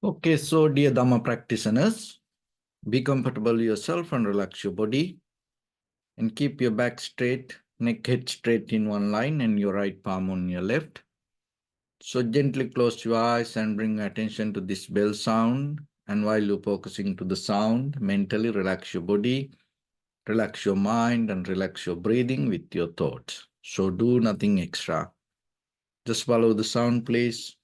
Okay, so dear Dharma practitioners, be comfortable yourself and relax your body and keep your back straight, neck head straight in one line and your right palm on your left. So gently close your eyes and bring attention to this bell sound. And while you're focusing to the sound, mentally relax your body, relax your mind and relax your breathing with your thoughts. So do nothing extra. Just follow the sound, please.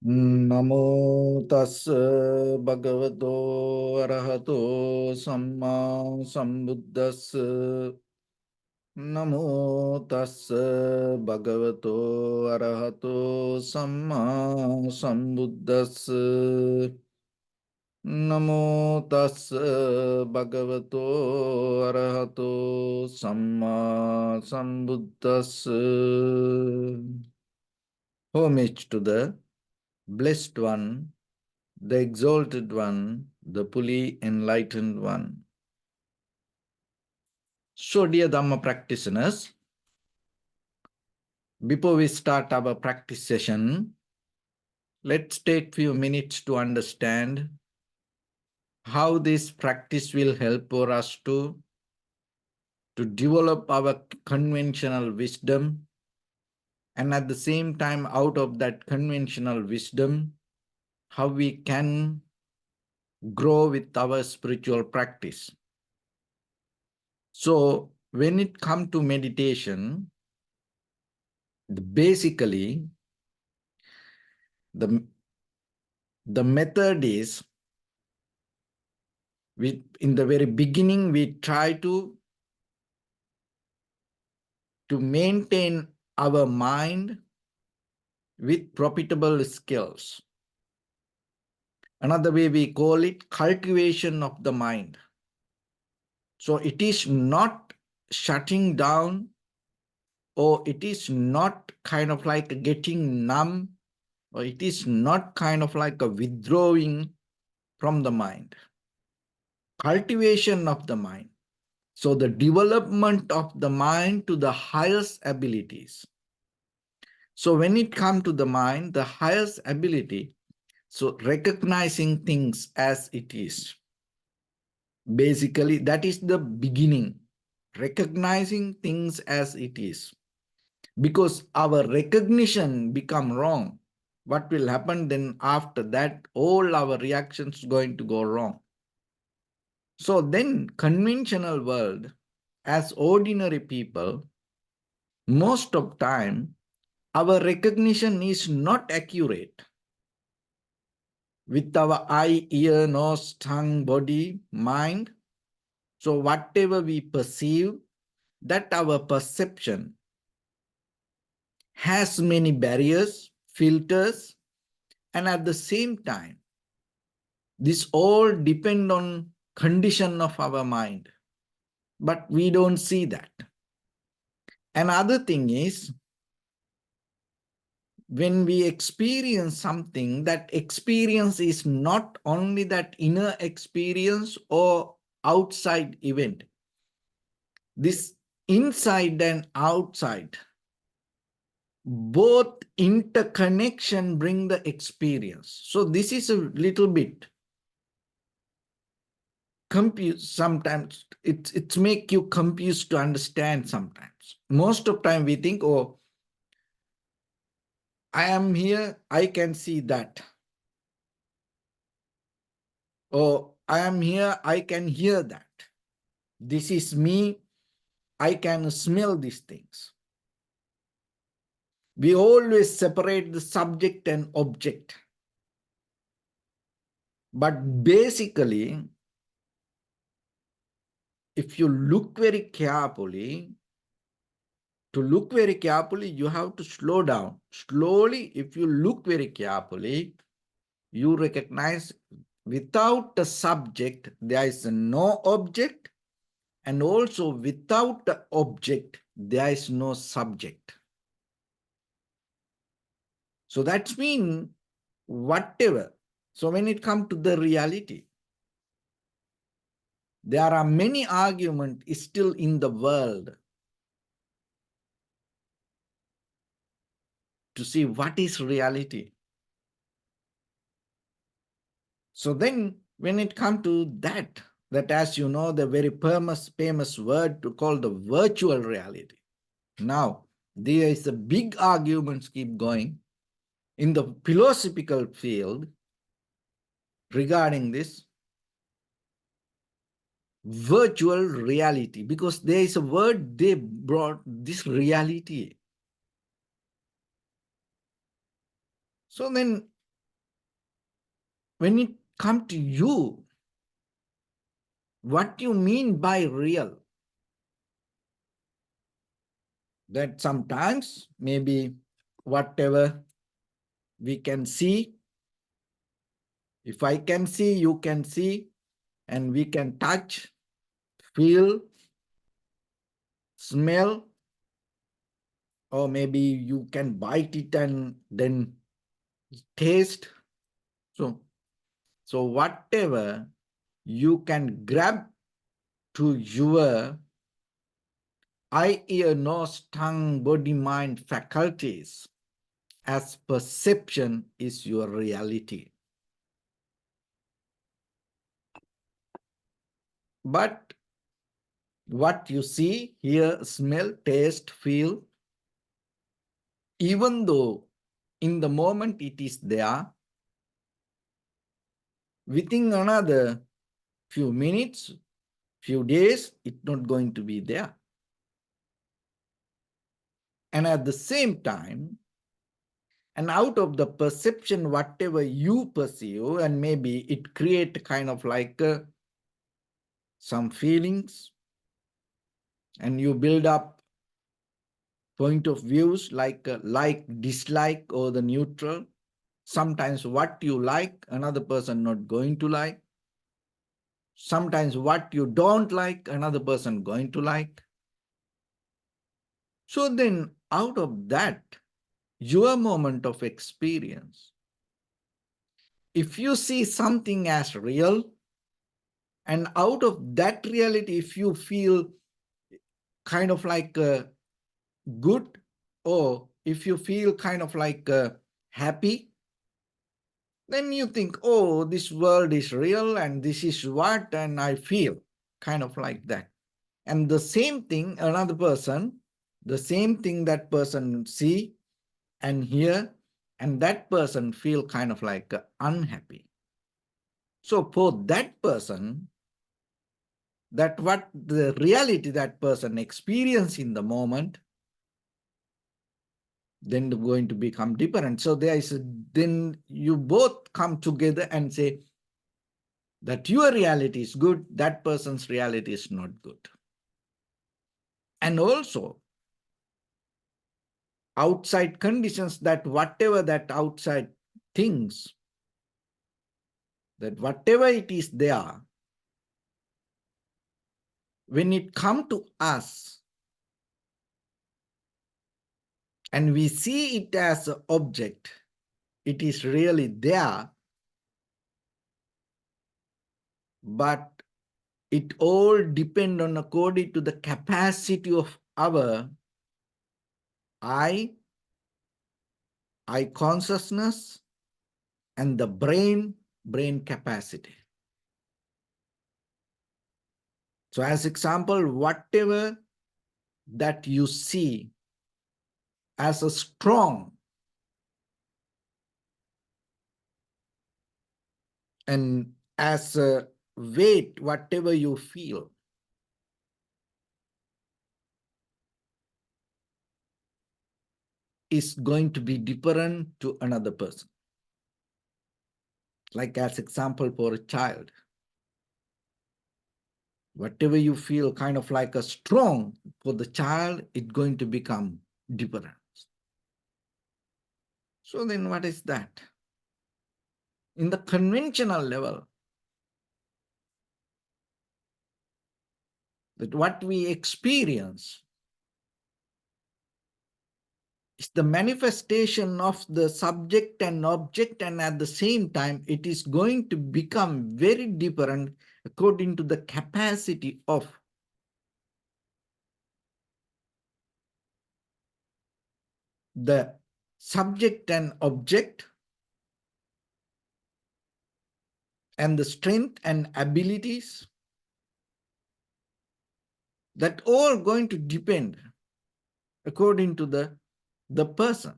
Namo tassa bhagavato arahato samma sambuddhassa. Namo tassa bhagavato arahato samma sambuddhassa. Namo tassa bhagavato arahato samma sambuddhassa. Homage to the Blessed One, the Exalted One, the fully Enlightened One. So, dear Dhamma practitioners, before we start our practice session, let's take a few minutes to understand how this practice will help for us to develop our conventional wisdom, and at the same time, out of that conventional wisdom, how we can grow with our spiritual practice. So, when it comes to meditation, basically, the method is, in the very beginning, we try to maintain our mind with profitable skills. Another way we call it cultivation of the mind. So it is not shutting down, or it is not kind of like getting numb, or it is not kind of like a withdrawing from the mind. Cultivation of the mind. So the development of the mind to the highest abilities. So when it comes to the mind, the highest ability, so recognizing things as it is. Basically, that is the beginning. Recognizing things as it is. Because our recognition become wrong. What will happen then after that? All our reactions going to go wrong. So then conventional world, as ordinary people, most of time, our recognition is not accurate. With our eye, ear, nose, tongue, body, mind. So whatever we perceive, that our perception has many barriers, filters, and at the same time, this all depend on condition of our mind. But we don't see that. Another thing is, when we experience something, that experience is not only that inner experience or outside event. This inside and outside, both interconnection bring the experience. So this is a little bit confused sometimes. It's make you confused to understand sometimes. Most of time we think, oh, I am here, I can see that. Or I am here, I can hear that. This is me, I can smell these things. We always separate the subject and object. But basically, if you look very carefully, you have to slow down. Slowly, if you look very carefully, you recognize without the subject, there is no object, and also without the object, there is no subject. So that's mean whatever. So when it comes to the reality, there are many arguments still in the world to see what is reality. So then when it comes to that as you know, the very famous word to call the virtual reality. Now, there is a big arguments keep going in the philosophical field regarding this virtual reality, because there is a word they brought, this reality. So then when it comes to you, what you mean by real? That sometimes maybe whatever we can see, if I can see, you can see, and we can touch, feel, smell, or maybe you can bite it and then taste. So whatever you can grab to your eye, ear, nose, tongue, body, mind faculties as perception is your reality. But what you see, hear, smell, taste, feel, even though in the moment it is there, within another few minutes, few days, it's not going to be there. And at the same time, and out of the perception, whatever you perceive, and maybe it create kind of like some feelings, and you build up point of views like, dislike, or the neutral. Sometimes what you like, another person not going to like. Sometimes what you don't like, another person going to like. So then out of that, your moment of experience, if you see something as real, and out of that reality, if you feel kind of like good, or if you feel kind of like happy, then you think, oh, this world is real and this is what, and I feel kind of like that. And the same thing, another person, the same thing that person see and hear, and that person feel kind of like unhappy. So for that person, that what the reality that person experience in the moment, then going to become different. So there is then you both come together and say that your reality is good, that person's reality is not good. And also outside conditions, that whatever that outside things, that whatever it is there, when it come to us and we see it as an object, it is really there, but it all depends on according to the capacity of our eye consciousness, and the brain capacity. So as example, whatever that you see as a strong and as a weight, whatever you feel, is going to be different to another person. Like as example for a child, whatever you feel kind of like a strong for the child, it's going to become different. So then what is that? In the conventional level, that what we experience is the manifestation of the subject and object, and at the same time, it is going to become very different according to the capacity of the subject and object, and the strength and abilities, that all going to depend according to the person.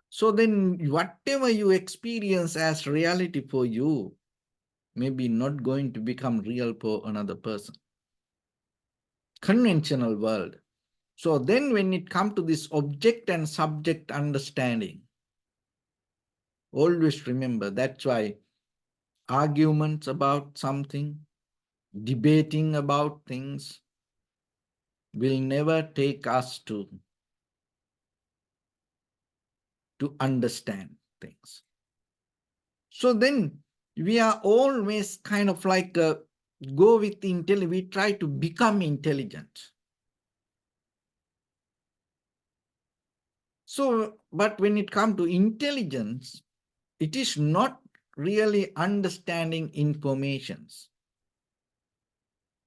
So then whatever you experience as reality for you may be not going to become real for another person. Conventional world. So then when it comes to this object and subject understanding, always remember, that's why arguments about something, debating about things will never take us to understand things. So then we are always kind of like go with intelligence. We try to become intelligent. So, but when it comes to intelligence, it is not really understanding informations.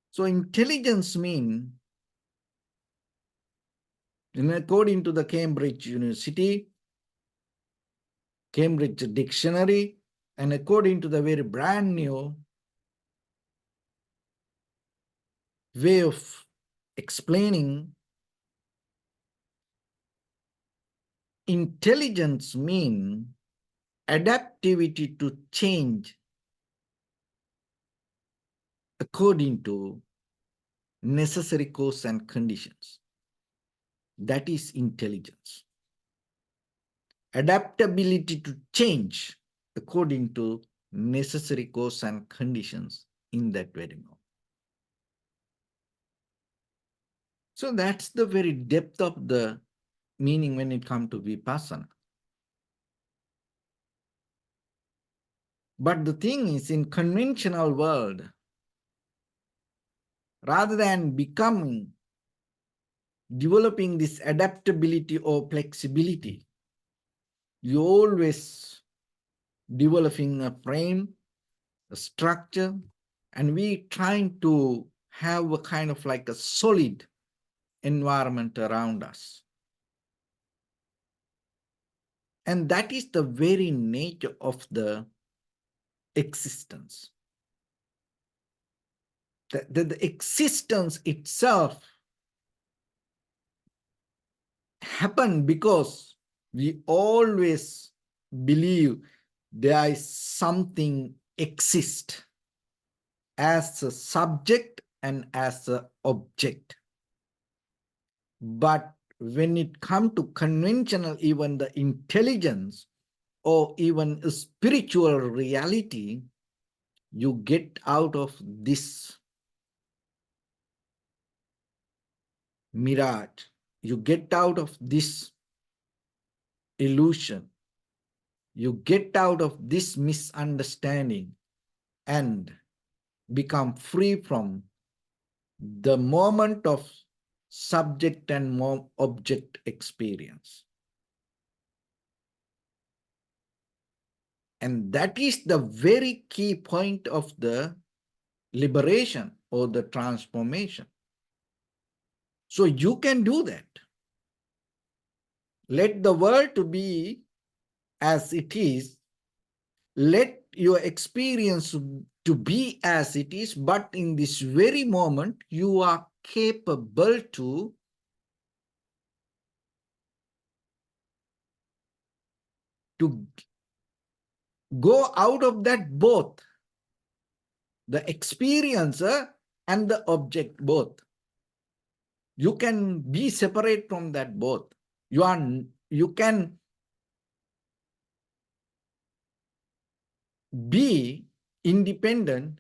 So intelligence means, according to the Cambridge University, Cambridge Dictionary, and according to the very brand new way of explaining, intelligence means adaptivity to change according to necessary course and conditions. That is intelligence. Adaptability to change according to necessary course and conditions in that very moment. So that's the very depth of the meaning when it comes to vipassana. But the thing is, in conventional world, rather than developing this adaptability or flexibility, you always developing a frame, a structure, and we trying to have a kind of like a solid environment around us. And that is the very nature of the existence. The existence itself happened because we always believe there is something exist as a subject and as an object. But when it comes to conventional, even the intelligence or even a spiritual reality, you get out of this mirage, you get out of this illusion, you get out of this misunderstanding and become free from the moment of subject and object experience. And that is the very key point of the liberation or the transformation. So you can do that. Let the world to be as it is. Let your experience to be as it is, but in this very moment, you are capable to go out of that both, the experiencer and the object both. You can be separate from that both. You can be independent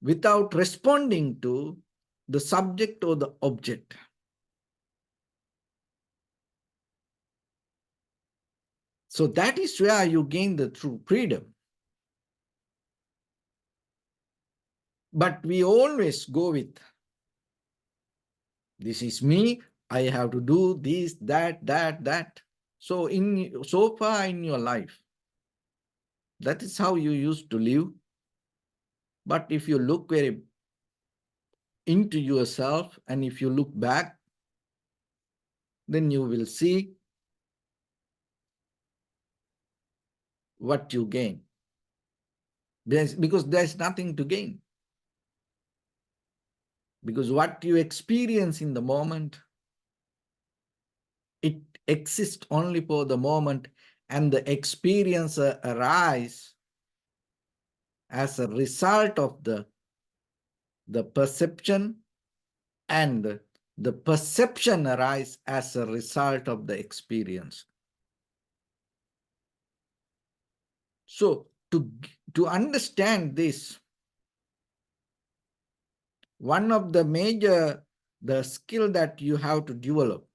without responding to the subject or the object. So that is where you gain the true freedom. But we always go with, this is me, I have to do this, that. So so far in your life, that is how you used to live. But if you look very into yourself and if you look back, then you will see what you gain. Because there's nothing to gain. Because what you experience in the moment, it exists only for the moment, and the experience arise as a result of the perception, and the perception arise as a result of the experience. So to understand this, one of the major, the skill that you have to develop,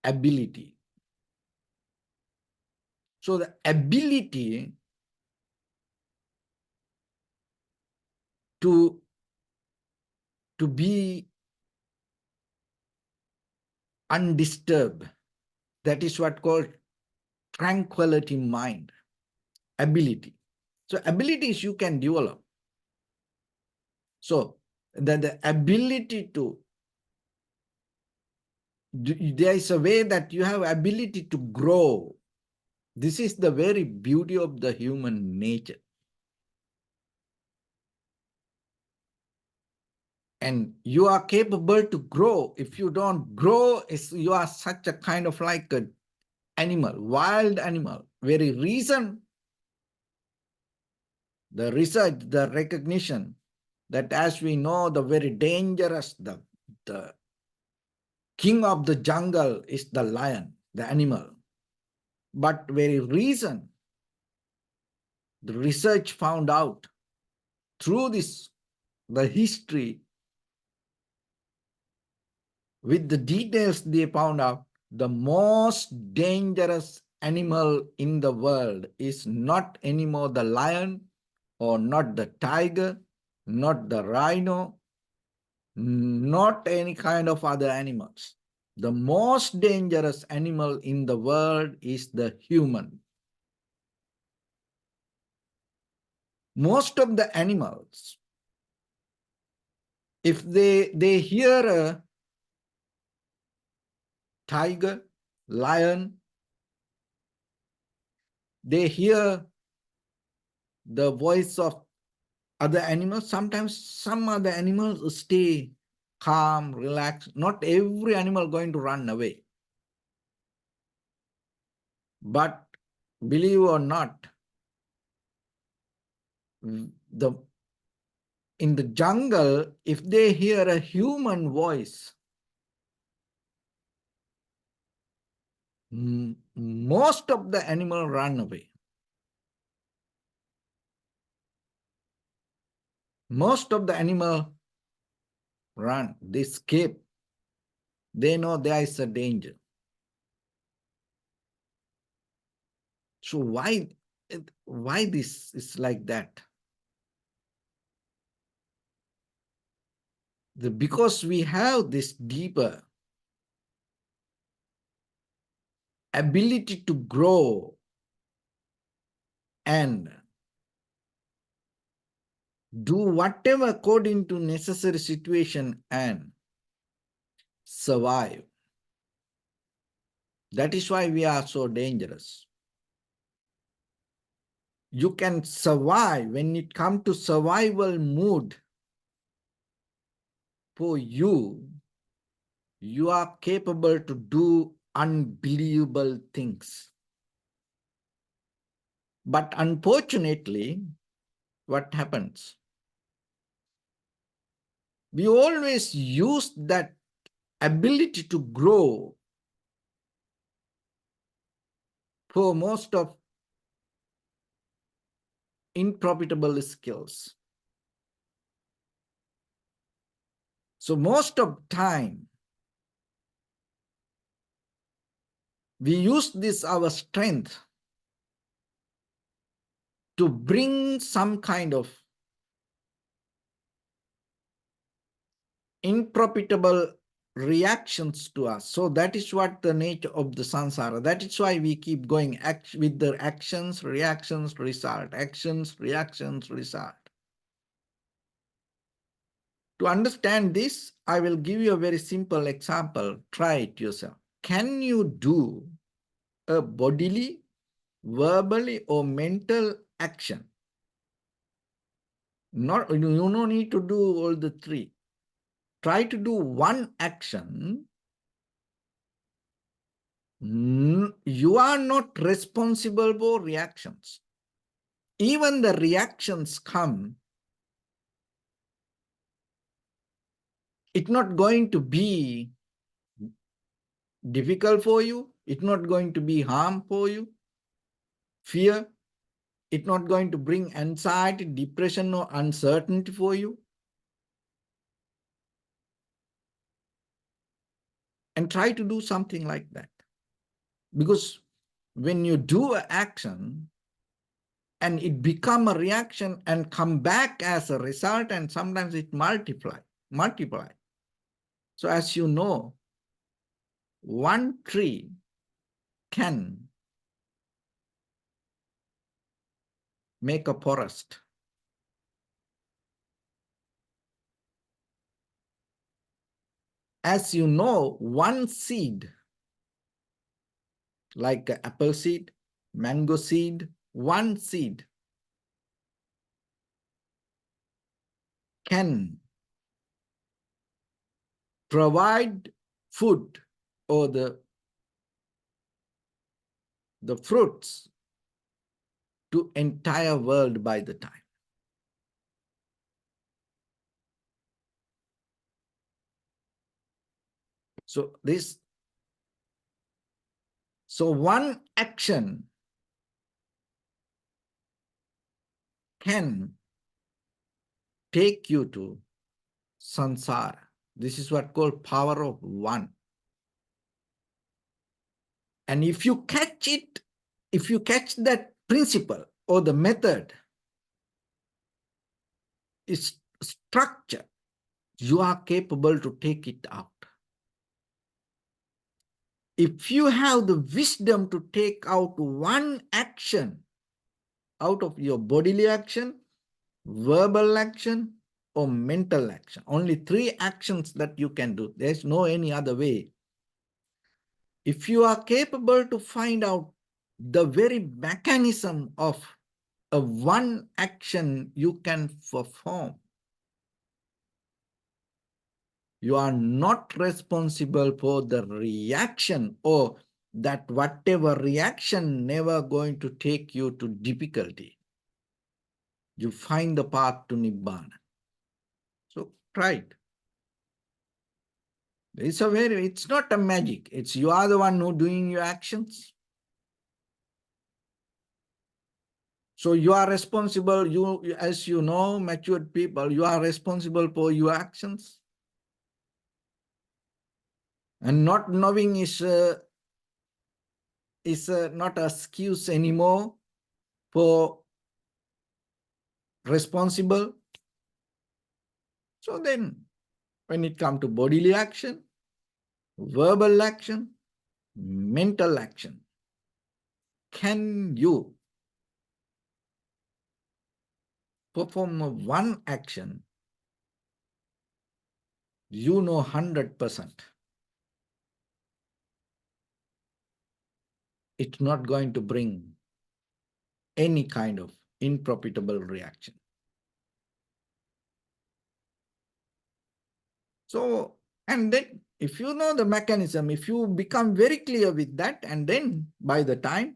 ability. So the ability to be undisturbed, that is what called tranquility mind, ability. So abilities you can develop. So the ability to, there is a way that you have ability to grow. This is the very beauty of the human nature. And you are capable to grow. If you don't grow, you are such a kind of like an animal, wild animal. Very reason, the research, the recognition that as we know, the very dangerous, the king of the jungle is the lion, the animal. But very reason, the research found out through this, the history, with the details they found out, the most dangerous animal in the world is not anymore the lion, or not the tiger, not the rhino, not any kind of other animals. The most dangerous animal in the world is the human. Most of the animals, if they hear a tiger, lion, they hear the voice of other animals. Sometimes some other animals stay calm, relaxed. Not every animal going to run away. But believe or not, the in the jungle, if they hear a human voice, most of the animal run away. Most of the animal run, they escape. They know there is a danger. So why this is like that? Because we have this deeper ability to grow and do whatever according to necessary situation and survive. That is why we are so dangerous. You can survive when it comes to survival mood. For you, you are capable to do unbelievable things. But unfortunately, what happens? We always use that ability to grow for most of unprofitable skills. So most of time, we use this our strength to bring some kind of unprofitable reactions to us. So that is what the nature of the samsara. That is why we keep going with the actions, reactions, result, actions, reactions, result. To understand this, I will give you a very simple example. Try it yourself. Can you do a bodily, verbally, or mental action? Not, you don't need to do all the three. Try to do one action. You are not responsible for reactions. Even the reactions come, it's not going to be difficult for you. It's not going to be harm for you. Fear, it's not going to bring anxiety, depression, or uncertainty for you. And try to do something like that. Because when you do an action and it become a reaction and come back as a result, and sometimes it multiply. So as you know, one tree can make a forest. As you know, one seed, like apple seed, mango seed, one seed can provide food or the fruits to entire world by the time. So one action can take you to samsara. This is what called power of one. And if you catch it, if you catch that principle or the method, its structure, you are capable to take it out. If you have the wisdom to take out one action out of your bodily action, verbal action, or mental action, only three actions that you can do. There's no any other way. If you are capable to find out the very mechanism of a one action you can perform, you are not responsible for the reaction, or that whatever reaction never going to take you to difficulty. You find the path to Nibbana. So try it. It's not a magic. It's you are the one who doing your actions. So you are responsible, as you know, matured people, you are responsible for your actions. And not knowing is not an excuse anymore for responsible. So then, when it comes to bodily action, verbal action, mental action, can you perform one action? You know 100%. It's not going to bring any kind of unprofitable reaction. So, and then if you know the mechanism, if you become very clear with that, and then by the time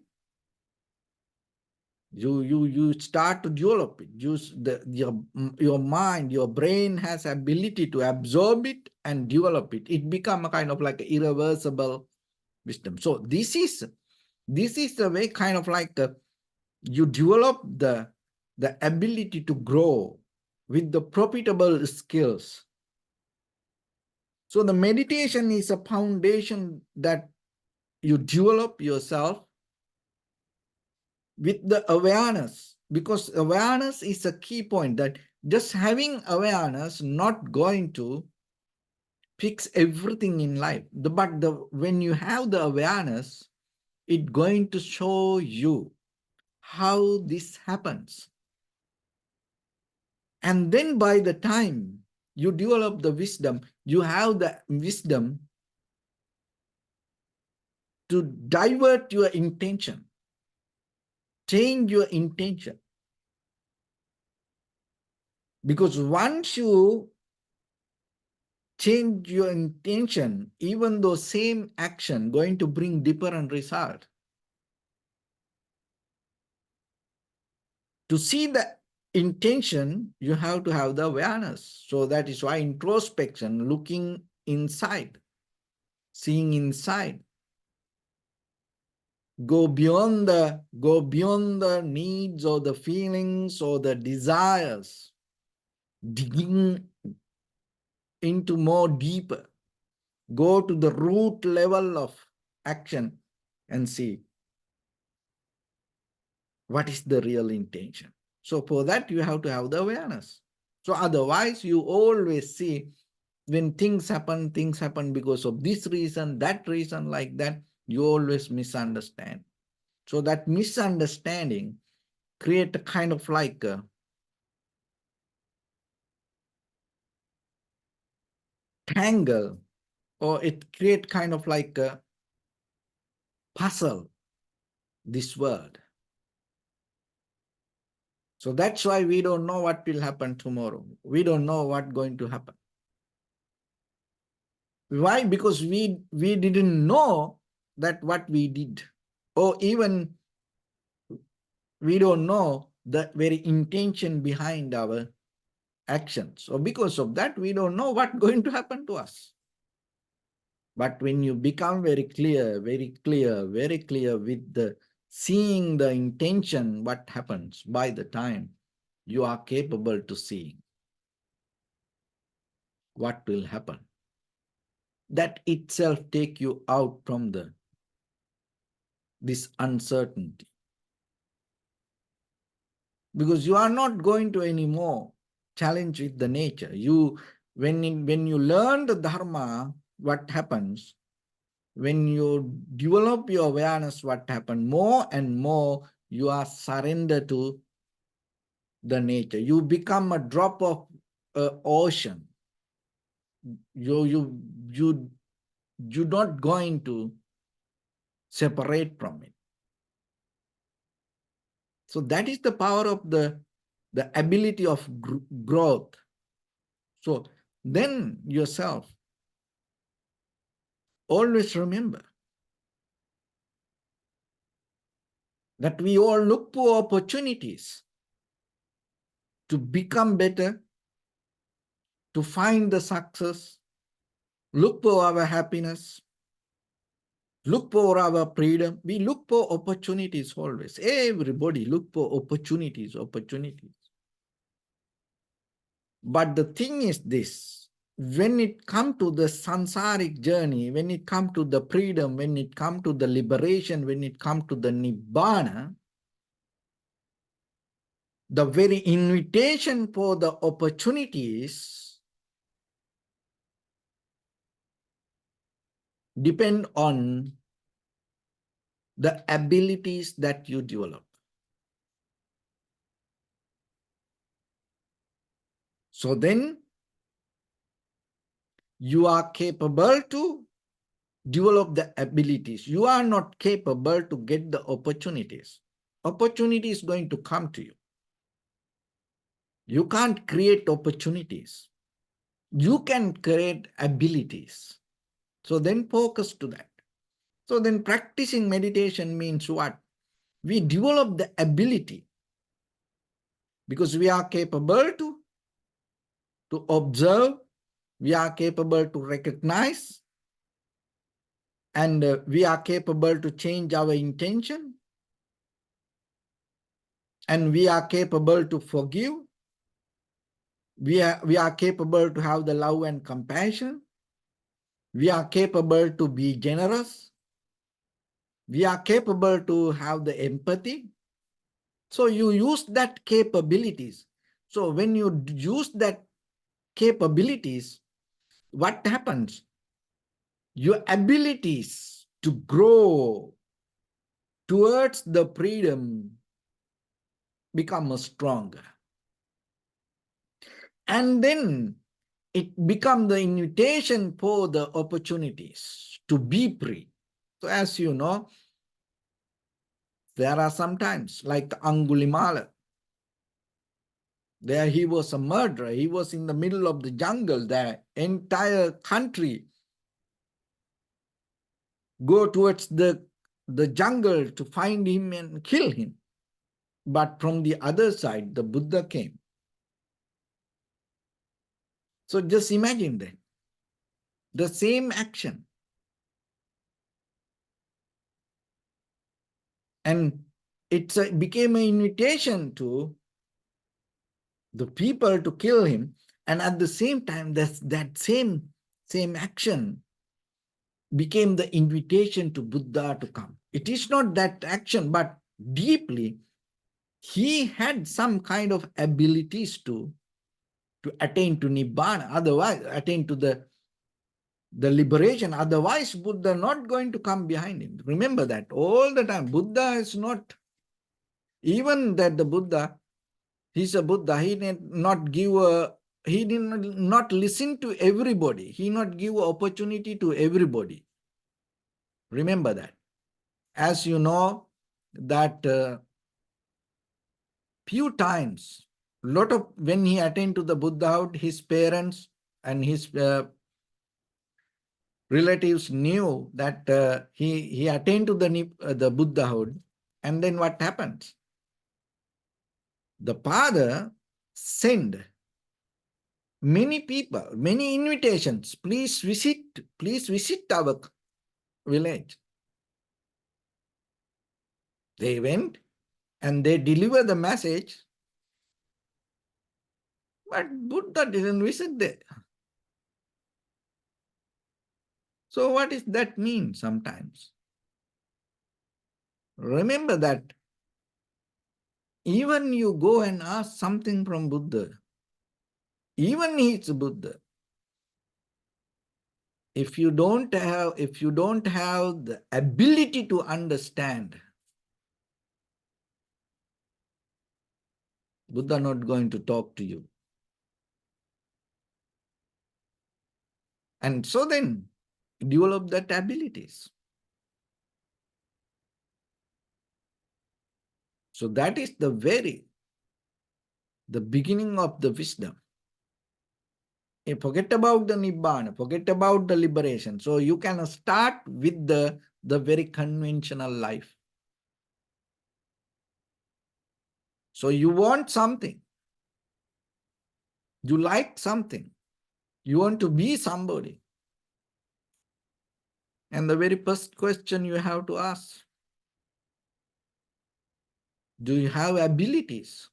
you start to develop it, your mind, your brain has ability to absorb it and develop it. It become a kind of like irreversible wisdom. So this is This is the way kind of like you develop the ability to grow with the profitable skills. So the meditation is a foundation that you develop yourself with the awareness, because awareness is a key point, that just having awareness not going to fix everything in life. But when you have the awareness, it's going to show you how this happens. And then by the time you develop the wisdom, you have the wisdom to divert your intention, change your intention. Because once you change your intention, even though same action going to bring different result. To see the intention, you have to have the awareness. So that is why introspection, looking inside, seeing inside, go beyond the needs or the feelings or the desires, digging into more deeper, go to the root level of action and see what is the real intention. So for that, you have to have the awareness. So otherwise, you always see when things happen because of this reason, that reason, like that, you always misunderstand. So that misunderstanding create a kind of like a tangle, or it create kind of like a puzzle, this world. So that's why we don't know what will happen tomorrow. We don't know what's going to happen. Why? Because we didn't know that what we did, or even we don't know the very intention behind our actions. So because of that, we don't know what's going to happen to us. But when you become very clear with the seeing the intention, what happens by the time you are capable to see what will happen. That itself take you out from this uncertainty. Because you are not going to anymore challenge with the nature. When you learn the Dharma, what happens, when you develop your awareness, what happens, more and more you are surrendered to the nature. You become a drop of ocean. You're not going to separate from it. So that is the power of the ability of growth. So then yourself, always remember that we all look for opportunities to become better, to find the success, look for our happiness, look for our freedom. We look for opportunities always. Everybody look for opportunities. But the thing is this, when it comes to the sansaric journey, when it comes to the freedom, when it comes to the liberation, when it comes to the nibbana, the very invitation for the opportunities depend on the abilities that you develop. So then you are capable to develop the abilities. You are not capable to get the opportunities. Opportunity is going to come to you. You can't create opportunities. You can create abilities. So then focus to that. So then practicing meditation means what? We develop the ability, because we are capable to observe, we are capable to recognize, And we are capable to change our intention, and we are capable to forgive. We are capable to have the love and compassion. We are capable to be generous. We are capable to have the empathy. So you use that capabilities. So when you use that capabilities, what happens? Your abilities to grow towards the freedom become stronger. And then it becomes the invitation for the opportunities to be free. So as you know, there are some times like Angulimala. There he was a murderer. He was in the middle of the jungle. The entire country go towards the jungle to find him and kill him. But from the other side, the Buddha came. So just imagine that. The same action. And it became an invitation to the people to kill him. And at the same time, that same action became the invitation to Buddha to come. It is not that action, but deeply, he had some kind of abilities to attain to Nibbana, otherwise attain to the liberation. Otherwise, Buddha not going to come behind him. Remember that all the time. Buddha is not, even that the Buddha, he's a Buddha, he did not give a, he did not listen to everybody. He not give opportunity to everybody. Remember that. As you know, that few times, lot of, when he attained to the Buddhahood, his parents and his relatives knew that he attained to the Buddhahood. And then what happens? The father sent many people, many invitations. Please visit our village. They went and they delivered the message, but Buddha didn't visit there. So what does that mean sometimes? Remember that even you go and ask something from Buddha, even he's Buddha, if you don't have the ability to understand, Buddha not going to talk to you. And so then develop that abilities. So that is the beginning of the wisdom. Forget about the Nibbana, forget about the liberation. So you can start with the very conventional life. So you want something, you like something, you want to be somebody. And the very first question you have to ask, do you have abilities?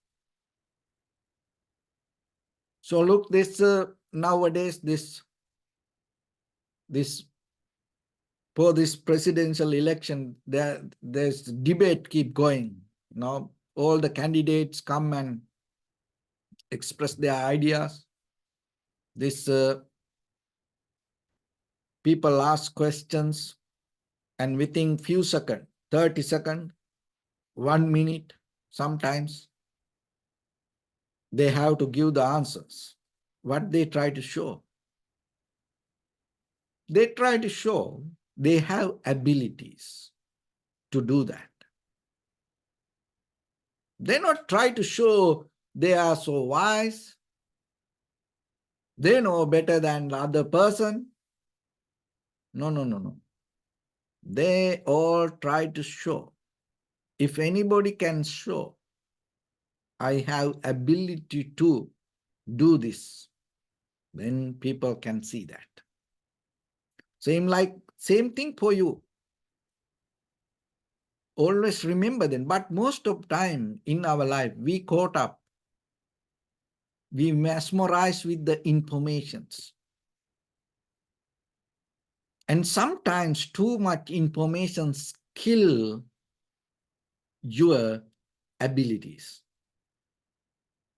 So look, this nowadays, this for this presidential election, there's debate keep going. Now all the candidates come and express their ideas. This people ask questions, and within few seconds, 30 seconds, 1 minute, sometimes they have to give the answers. What they try to show? They try to show they have abilities to do that. They not try to show they are so wise, they know better than the other person. No, no, no, no. They all try to show. If anybody can show, I have ability to do this, then people can see that. Same like Same thing for you. Always remember them. But most of time in our life, we caught up, we mesmerize with the informations. And sometimes too much information kill your abilities.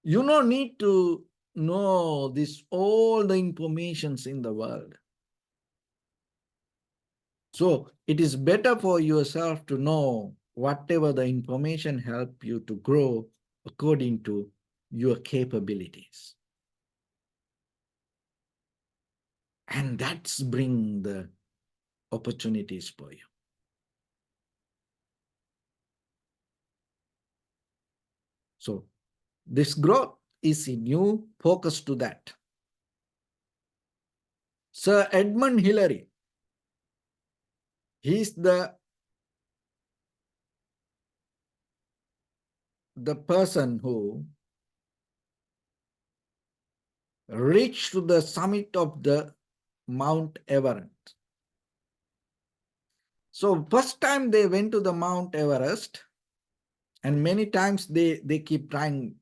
You don't need to know this all the informations in the world. So it is better for yourself to know whatever the information help you to grow according to your capabilities. And that's bring the opportunities for you. So this growth is in you, focus to that. Sir Edmund Hillary, he's the person who reached to the summit of the Mount Everest. So first time they went to the Mount Everest, and many times they keep trying.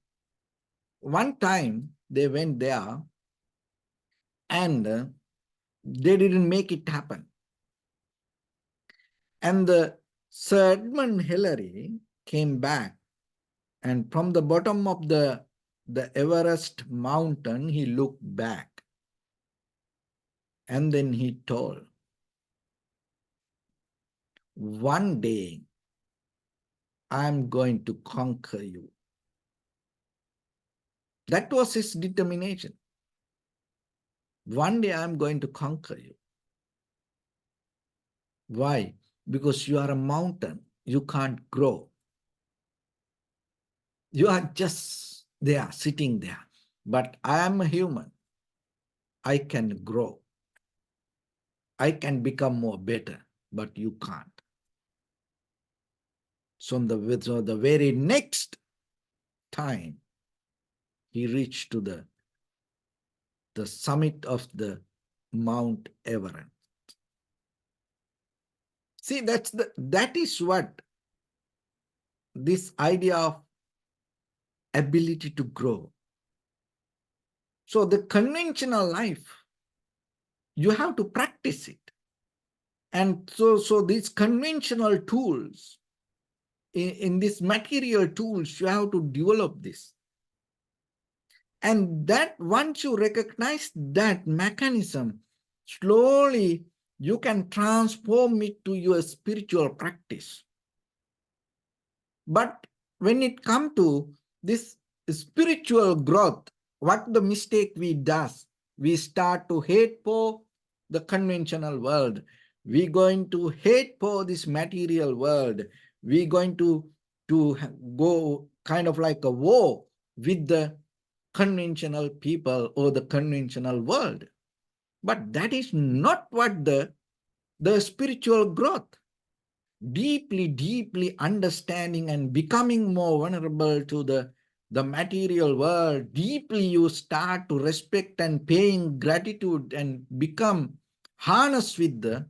One time they went there and they didn't make it happen. And the Sir Edmund Hillary came back, and from the bottom of the Everest mountain, he looked back. And then he told, one day I'm going to conquer you. That was his determination. One day I'm going to conquer you. Why? Because you are a mountain. You can't grow. You are just there, sitting there. But I am a human. I can grow. I can become more better, but you can't. So the very next time, he reached to the summit of the Mount Everest. See, that is what this idea of ability to grow. So the conventional life, you have to practice it. And so these conventional tools, in these material tools, you have to develop this. And that once you recognize that mechanism, slowly you can transform it to your spiritual practice. But when it comes to this spiritual growth, what the mistake we does, we start to hate for the conventional world. We're going to hate for this material world. We're going to go kind of like a war with the conventional people or the conventional world. But that is not what the spiritual growth. Deeply understanding and becoming more vulnerable to the material world, deeply you start to respect and paying gratitude and become harnessed with the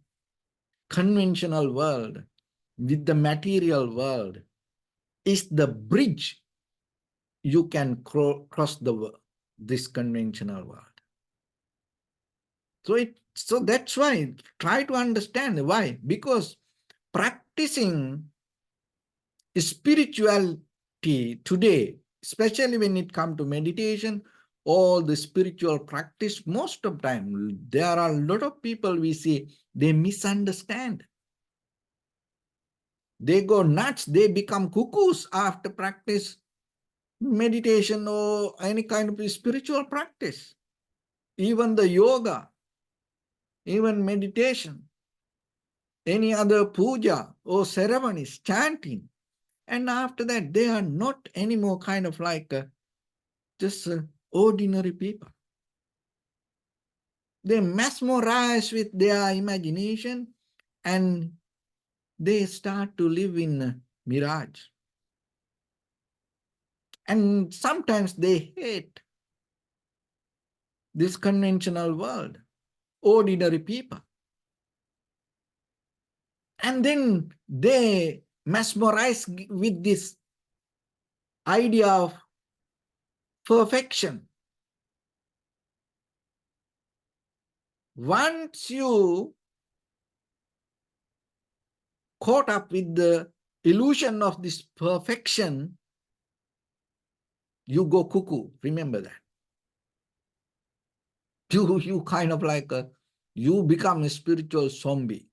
conventional world, with the material world, is the bridge you can cross this conventional world. So that's why try to understand why. Because practicing spirituality today, especially when it comes to meditation, all the spiritual practice, most of time, there are a lot of people we see, they misunderstand. They go nuts, they become cuckoos after practice meditation or any kind of spiritual practice. Even the yoga, even meditation, any other puja or ceremonies, chanting. And after that, they are not anymore kind of like just ordinary people. They mesmerize with their imagination and they start to live in a mirage. And sometimes they hate this conventional world, ordinary people. And then they mesmerize with this idea of perfection. Once you caught up with the illusion of this perfection, you go cuckoo. Remember that. You kind of like you become a spiritual zombie.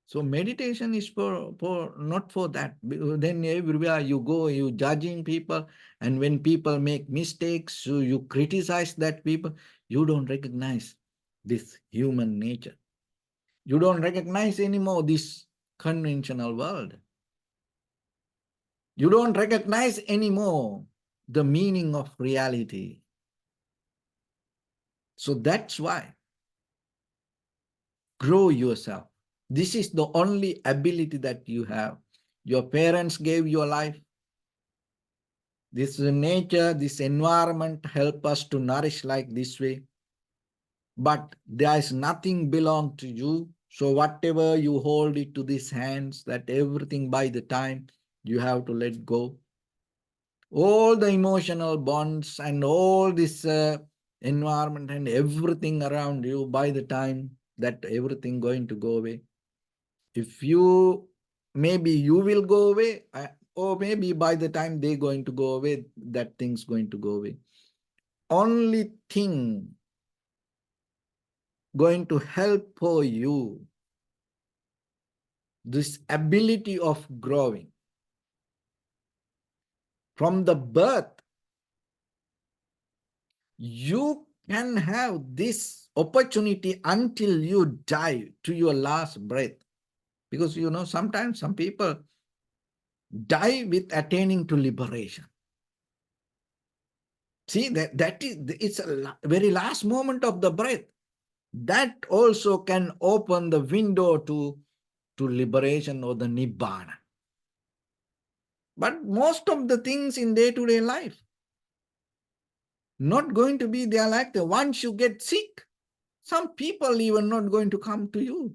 So meditation is for not for that. Then everywhere you go, you judging people, and when people make mistakes, so you criticize that people. You don't recognize this human nature. You don't recognize anymore this conventional world. You don't recognize anymore the meaning of reality. So that's why grow yourself. This is the only ability that you have. Your parents gave you life. This nature, this environment help us to nourish like this way. But there is nothing belong to you. So whatever you hold it to these hands, that everything by the time you have to let go. All the emotional bonds and all this environment and everything around you, by the time that everything going to go away. If you, maybe you will go away, or maybe by the time they're going to go away, that thing's going to go away. Only thing going to help for you, this ability of growing. From the birth, you can have this opportunity until you die to your last breath. Because sometimes some people die with attaining to liberation. See, that is, it's a very last moment of the breath. That also can open the window to liberation or the nibbana. But most of the things in day-to-day life, not going to be there like that. Once you get sick, some people even not going to come to you.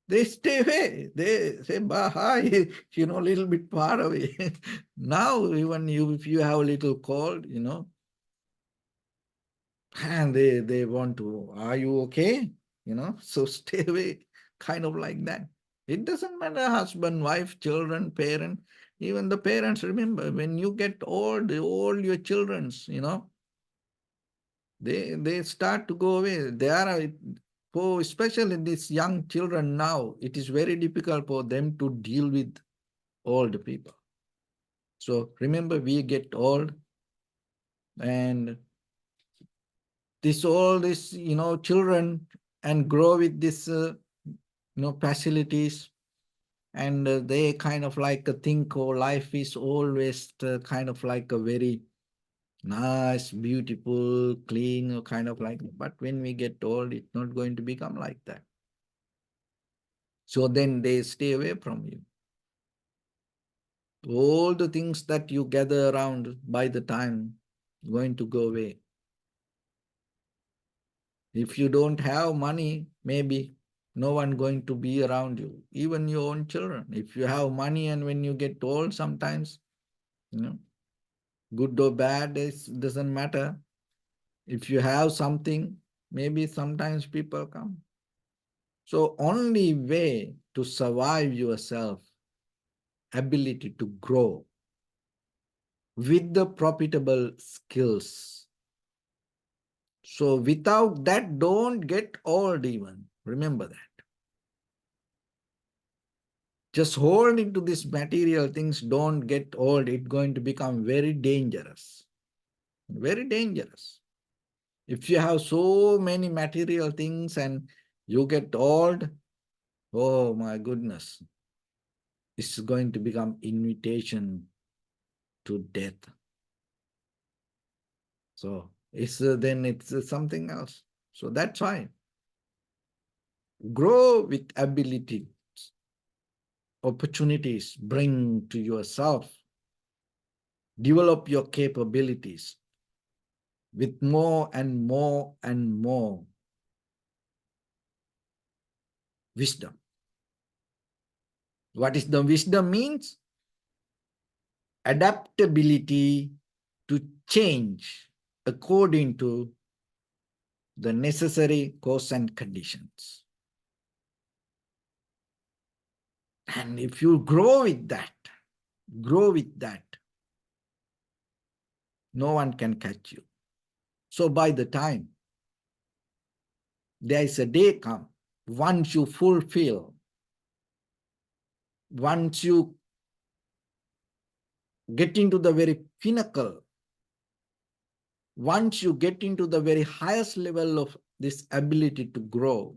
They stay away. They say, hi, a little bit far away. Now, even if you have a little cold, and they want to, are you okay? So stay away, kind of like that. It doesn't matter husband, wife, children, parent. Even the parents, remember, when you get old, all your children's, they start to go away. They are, for especially these young children now, it is very difficult for them to deal with old people. So remember, we get old, and all this, children, and grow with this, facilities, and they kind of like think, oh, life is always kind of like a very nice, beautiful, clean, kind of like, but when we get old, it's not going to become like that. So then they stay away from you. All the things that you gather around, by the time, going to go away. If you don't have money, maybe no one going to be around you, even your own children. If you have money and when you get old, sometimes, good or bad, it doesn't matter. If you have something, maybe sometimes people come. So only way to survive yourself, ability to grow with the profitable skills. So without that, don't get old even. Remember that. Just hold into these material things, don't get old. It's going to become very dangerous. Very dangerous. If you have so many material things and you get old, oh my goodness, it's going to become invitation to death. So then it's something else. So that's why grow with ability, opportunities, bring to yourself, develop your capabilities with more and more and more wisdom. What is the wisdom means? Adaptability to change according to the necessary cause and conditions. And if you grow with that, no one can catch you. So by the time there is a day come, once you fulfill, once you get into the very pinnacle, once you get into the very highest level of this ability to grow,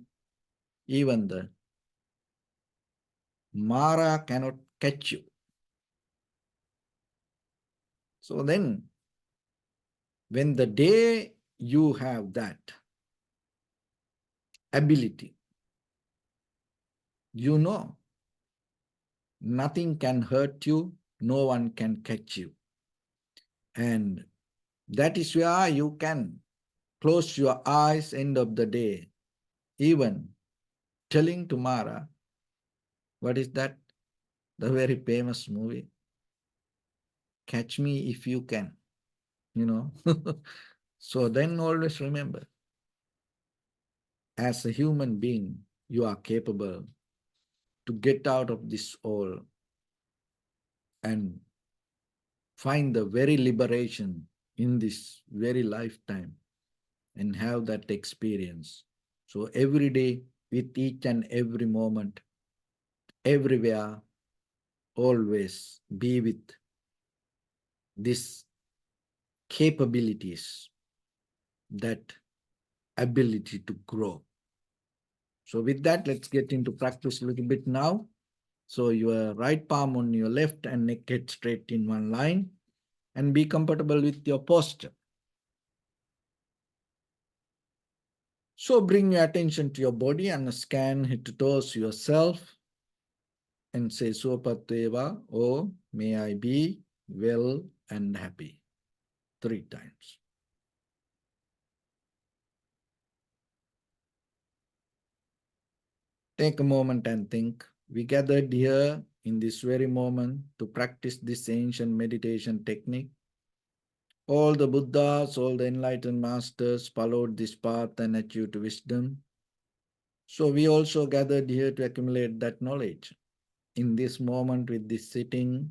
even the Mara cannot catch you. So then, when the day you have that ability, you know nothing can hurt you, no one can catch you. And that is where you can close your eyes end of the day, even telling to Mara, what is that? The very famous movie, Catch Me If You Can, you know. So then always remember, as a human being, you are capable to get out of this all and find the very liberation in this very lifetime and have that experience. So every day, with each and every moment, everywhere, always be with these capabilities, that ability to grow. So with that, let's get into practice a little bit now. So your right palm on your left and neck head straight in one line, and be comfortable with your posture. So bring your attention to your body and scan head to toes yourself and say Swapateva, oh, may I be well and happy. 3 times. Take a moment and think. We gathered here in this very moment to practice this ancient meditation technique. All the Buddhas, all the enlightened masters followed this path and achieved wisdom. So we also gathered here to accumulate that knowledge. In this moment with this sitting,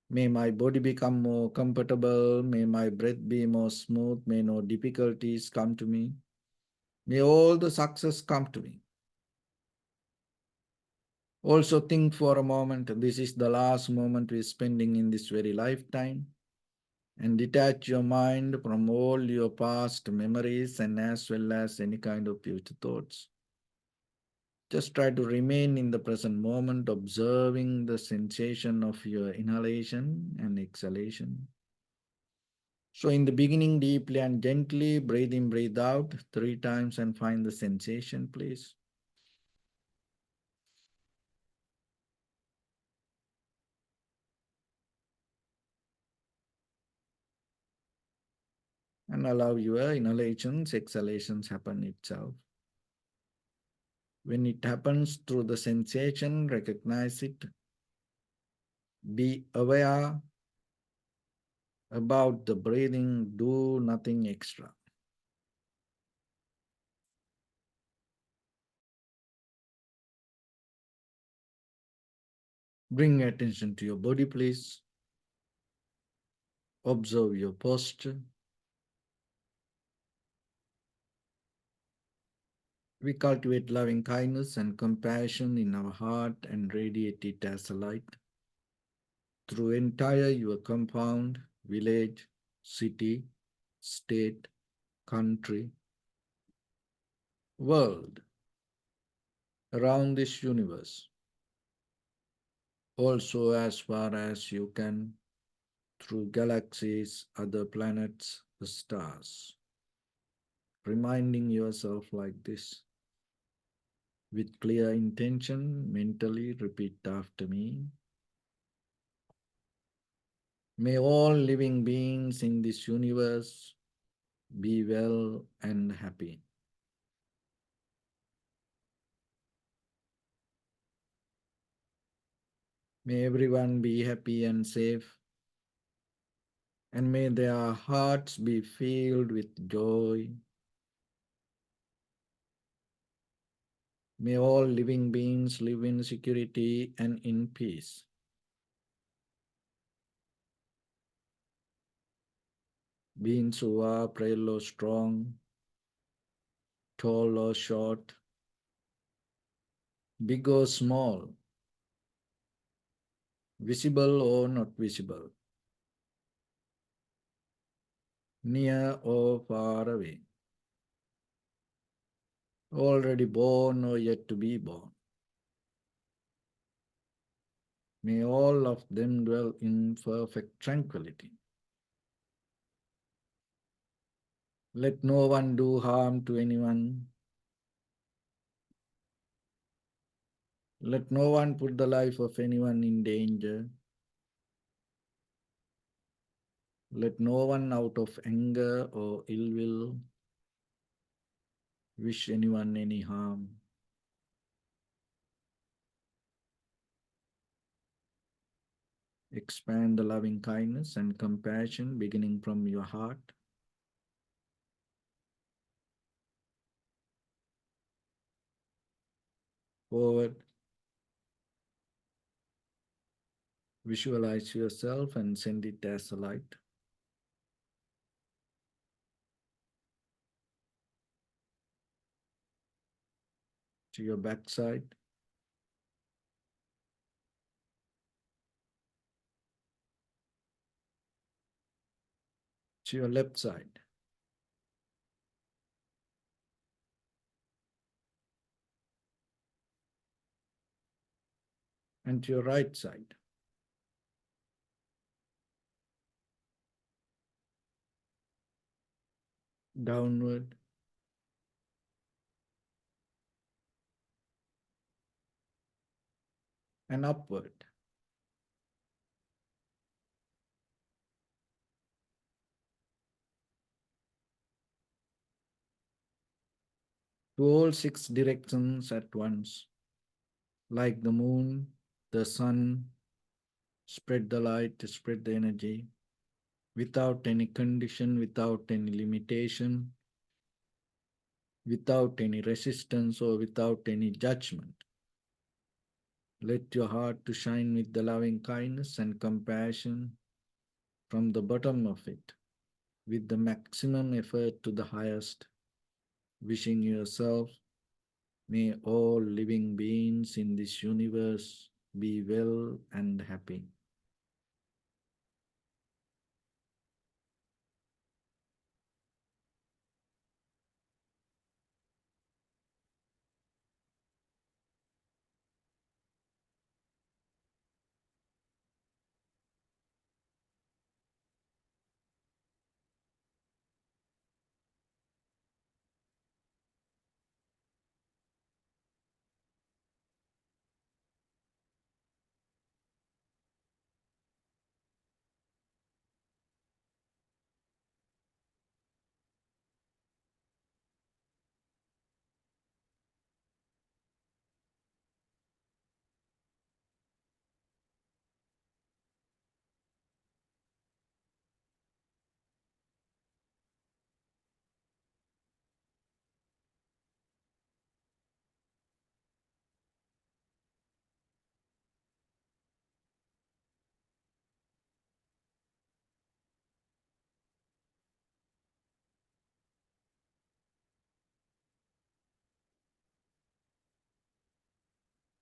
may my body become more comfortable, may my breath be more smooth, may no difficulties come to me, may all the success come to me. Also think for a moment, this is the last moment we're spending in this very lifetime, and detach your mind from all your past memories and as well as any kind of future thoughts. Just try to remain in the present moment, observing the sensation of your inhalation and exhalation. So in the beginning, deeply and gently, breathe in, breathe out 3 times and find the sensation, please. And allow your inhalations, exhalations happen itself. When it happens through the sensation, recognize it. Be aware about the breathing, do nothing extra. Bring attention to your body, please. Observe your posture. We cultivate loving kindness and compassion in our heart and radiate it as a light through entire your compound, village, city, state, country, world, around this universe. Also as far as you can, through galaxies, other planets, the stars. Reminding yourself like this. With clear intention, mentally repeat after me. May all living beings in this universe be well and happy. May everyone be happy and safe, and may their hearts be filled with joy. May all living beings live in security and in peace. Beings who are frail or strong, tall or short, big or small, visible or not visible, near or far away, already born or yet to be born. May all of them dwell in perfect tranquility. Let no one do harm to anyone. Let no one put the life of anyone in danger. Let no one out of anger or ill will wish anyone any harm. Expand the loving kindness and compassion beginning from your heart. Forward, visualize yourself and send it as a light. To your backside, to your left side, and to your right side. Downward, and upward. To all six directions at once. Like the moon, the sun, spread the light, spread the energy, without any condition, without any limitation, without any resistance or without any judgment. Let your heart to shine with the loving kindness and compassion from the bottom of it, with the maximum effort to the highest, wishing yourself, may all living beings in this universe be well and happy.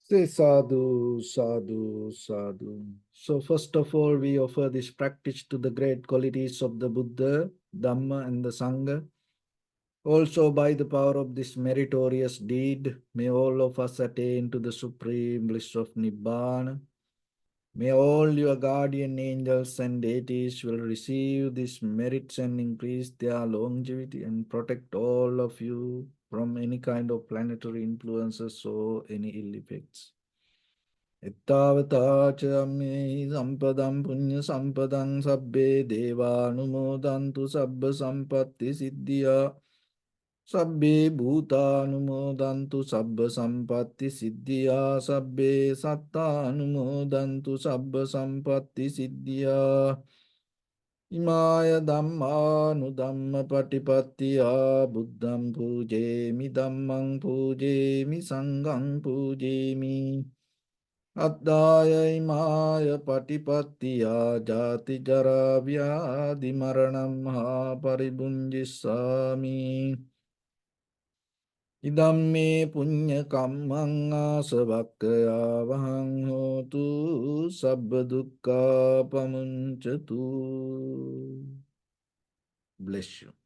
Say sadhu, sadhu, sadhu. So, first of all, we offer this practice to the great qualities of the Buddha, Dhamma, and the Sangha. Also, by the power of this meritorious deed, may all of us attain to the supreme bliss of Nibbana. May all your guardian angels and deities will receive these merits and increase their longevity and protect all of you from any kind of planetary influences or any ill effects. එත්තාවතා ච අම්මේහි සම්පදම් පුඤ්ඤ සම්පදං සබ්බේ දේවානුමෝදන්තු සබ්බ සම්පත්ති සිද්ධියා Sabbe bhutanumodantu sabba sampatti siddhya. Sabbe sattanumodantu sabba sampatti siddhya. Imaya dhammanu dhamma patipattiya. Buddham pujemi dhammang pujemi sanghang pujemi. Addaya imaya patipattiya jati jara vyadi maranam ha paribunjissami. Idamme punya kammang asavakkaya vahang hotu sabba dukkha pamuncatu. Bless you.